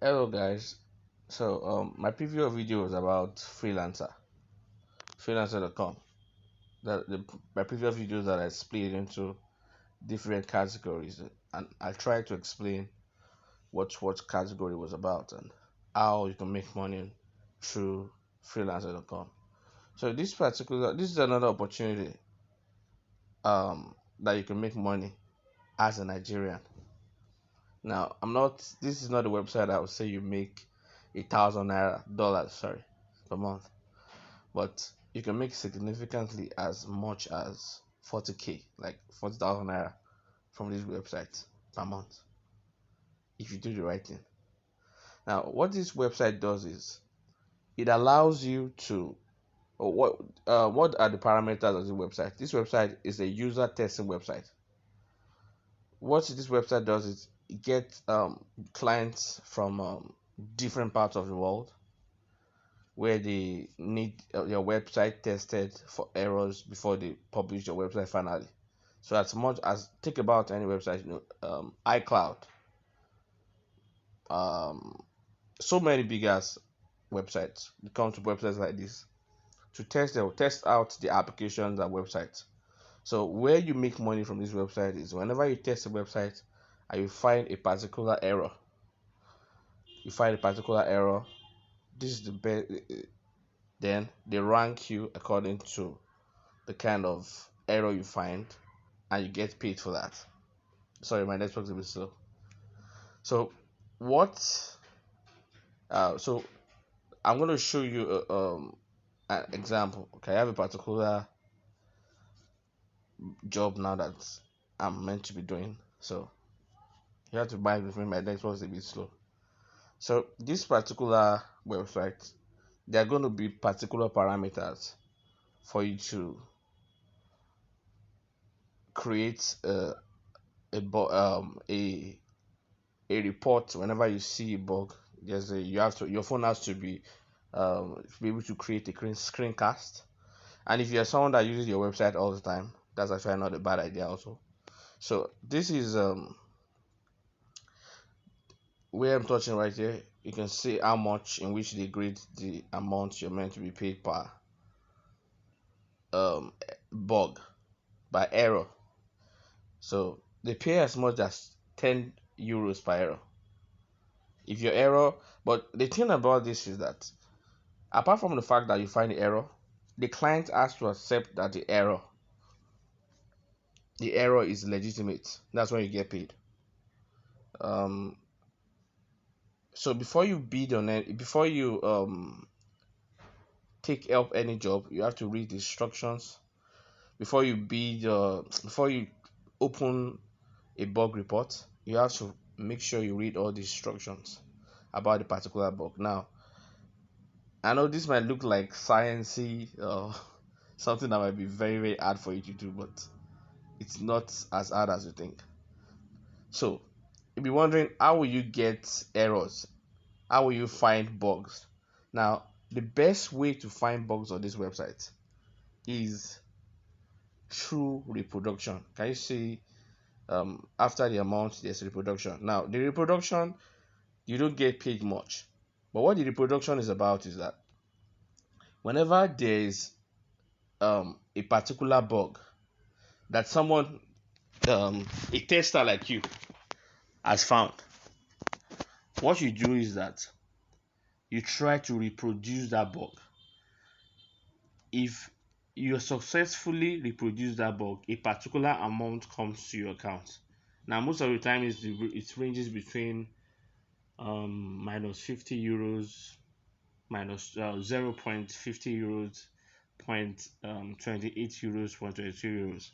Hello guys. So my previous video was about freelancer.com. My previous videos that I split into different categories, and I tried to explain what category was about and how you can make money through freelancer.com. So this is another opportunity that you can make money as a Nigerian. Now I'm not. This is not a website I would say you make $1,000 sorry per month, but you can make significantly as much as 40k, like 40,000 naira from this website per month if you do the right thing. Now, what this website does is it allows you to what are the parameters of the website? This website is a user testing website. What this website does is it gets clients from different parts of the world where they need your website tested for errors before they publish your website finally. So as much as think about any website, iCloud, so many big ass websites. They come to websites like this to test out the applications and websites. So where you make money from this website is whenever you test a website and you find a particular error. This is the best. Then they rank you according to the kind of error you find, and you get paid for that. Sorry, my network's a bit slow. So what? So I'm going to show you an example. Okay, I have a particular job now that I'm meant to be doing. So you have to bear with me. My network's a bit slow. So this particular website, there are going to be particular parameters for you to create a report whenever you see a bug. Your phone has to be able to create a screencast, and if you're someone that uses your website all the time, that's actually not a bad idea also. So this is where I'm touching right here. You can see how much in which they grade the amount you're meant to be paid per bug, by error. So they pay as much as 10 euros per error if your error. But the thing about this is that apart from the fact that you find the error, the client has to accept that the error is legitimate. That's when you get paid. So before you bid on it, before you take up any job, you have to read the instructions. Before you before you open a bug report, you have to make sure you read all the instructions about the particular bug. Now, I know this might look like sciencey or something that might be very very hard for you to do, but it's not as hard as you think. So you'll be wondering, how will you get errors? How will you find bugs? Now, the best way to find bugs on this website is through reproduction. Can you see after the amount there's reproduction? Now, the reproduction, you don't get paid much, but what the reproduction is about is that whenever there is a particular bug that someone a tester like you has found, what you do is that you try to reproduce that bug. If you successfully reproduce that bug, a particular amount comes to your account. Now, most of the time, it ranges between minus 50 euros, minus 0.50 euros, 0.28 euros, 0.22 euros.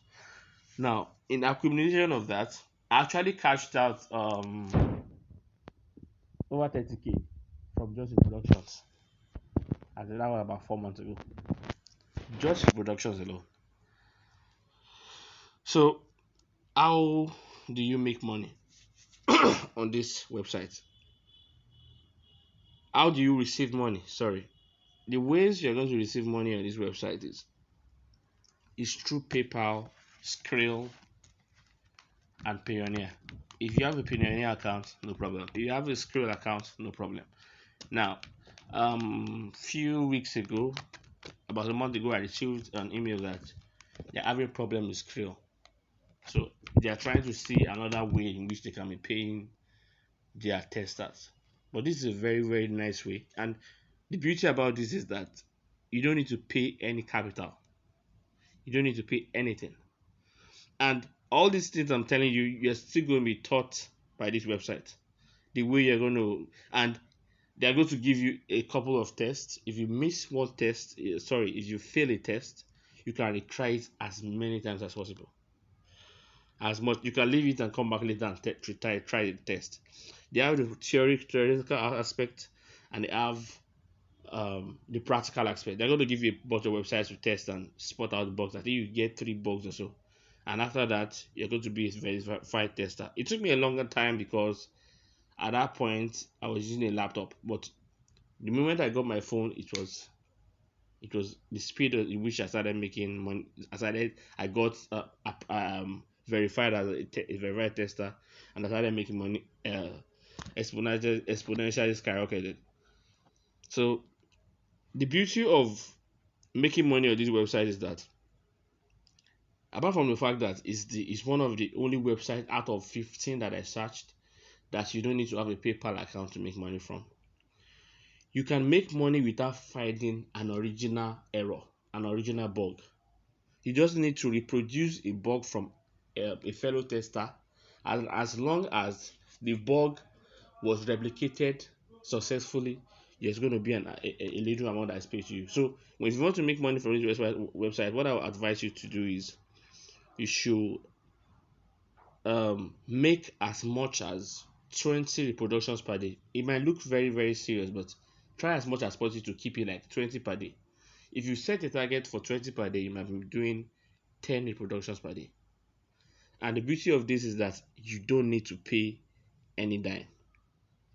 Now, in accumulation of that, I actually cashed out over 30k from just reproductions. I did that one about 4 months ago. Just reproductions alone. So, how do you make money on this website? How do you receive money? Sorry. The ways you're going to receive money on this website is through PayPal, Skrill, and Payoneer. If you have a Pioneer account, no problem. If you have a Skrill account, no problem. Now, few weeks ago, about a month ago, I received an email that they're having a problem with Skrill. So they are trying to see another way in which they can be paying their testers. But this is a very, very nice way. And the beauty about this is that you don't need to pay any capital. You don't need to pay anything. And all these things I'm telling you, you're still going to be taught by this website. The way you're going to, and they're going to give you a couple of tests. If you miss one test, if you fail a test, you can retry it as many times as possible. As much you can leave it and come back later and try the test. They have the theoretical aspect, and they have the practical aspect. They're going to give you a bunch of websites to test and spot out the bugs. I think you get 3 bugs or so, and after that, you're going to be a verified tester. It took me a longer time because at that point I was using a laptop, but the moment I got my phone, it was the speed in which I started making money. I got verified as a verified tester, and I started making money. Exponentially skyrocketed. So the beauty of making money on this website is that, apart from the fact that it's one of the only websites out of 15 that I searched that you don't need to have a PayPal account to make money from. You can make money without finding an original error, an original bug. You just need to reproduce a bug from a fellow tester, and as long as the bug was replicated successfully, there's going to be a little amount that is paid to you. So if you want to make money from this website, what I would advise you to do is you should make as much as 20 reproductions per day. It might look very, very serious, but try as much as possible to keep it like 20 per day. If you set a target for 20 per day, you might be doing 10 reproductions per day. And the beauty of this is that you don't need to pay any dime.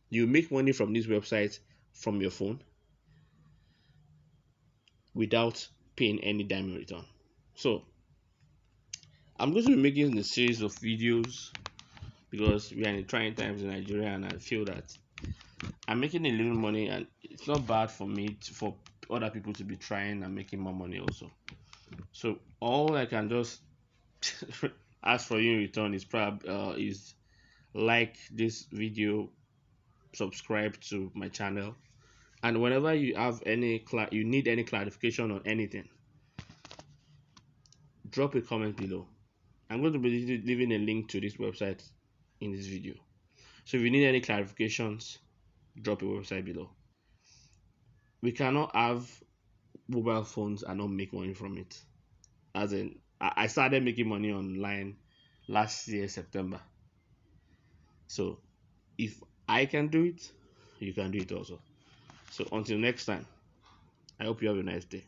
You make money from this website from your phone without paying any dime in return. So I'm going to be making a series of videos because we are in trying times in Nigeria, and I feel that I'm making a little money, and it's not bad for me for other people to be trying and making more money also. So all I can just ask for you in return is is like this video, subscribe to my channel, and whenever you have you need any clarification on anything, drop a comment below. I'm going to be leaving a link to this website in this video. So if you need any clarifications, drop a website below. We cannot have mobile phones and not make money from it. As in, I started making money online last year September. So if I can do it, you can do it also. So until next time, I hope you have a nice day.